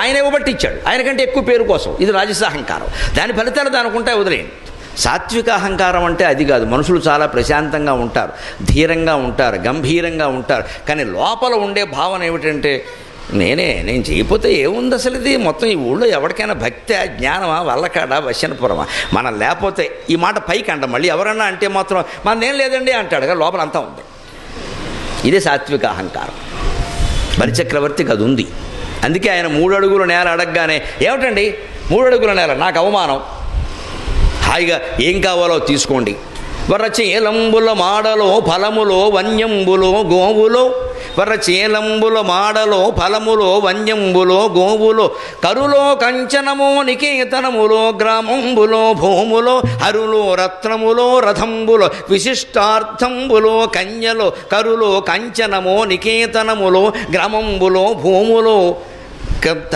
ఆయన ఇవ్వబట్టి ఇచ్చాడు, ఆయనకంటే ఎక్కువ పేరు కోసం. ఇది రాజస అహంకారం. దాని ఫలితాలు దానికి ఉంటాయి, వదిలేయండి. సాత్విక అహంకారం అంటే అది కాదు. మనుషులు చాలా ప్రశాంతంగా ఉంటారు, ధీరంగా ఉంటారు, గంభీరంగా ఉంటారు. కానీ లోపల ఉండే భావన ఏమిటంటే నేను చేయకపోతే ఏముంది అసలు, ఇది మొత్తం ఈ ఊళ్ళో ఎవరికైనా భక్తి జ్ఞానమా వల్లకాడా వశనపురమా, మనం లేకపోతే ఈ మాట పైకి అంట, మళ్ళీ ఎవరన్నా అంటే మాత్రం మనదేం లేదండి అంటాడుగా, లోపల అంతా ఉంది. ఇదే సాత్విక అహంకారం. బలిచక్రవర్తికి అది ఉంది. అందుకే ఆయన 3 అడుగుల నేల అడగగానే ఏమిటండి 3 అడుగుల నేల, నాకు అవమానం, హాయిగా ఏం కావాలో తీసుకోండి. వరచేలంబుల మాడలో ఫలములో వన్యంబులో గోవులో, వరచేలంబుల మాడలో ఫలములో వన్యంబులో గోవులో, కరులో కంచనమో నికేతనములో గ్రామంబులో భూములో, హరులో రత్నములో రథంబులో విశిష్టార్థంబులో కన్యలో, కరులో కంచనమో నికేతనములో గ్రామంబులో భూములో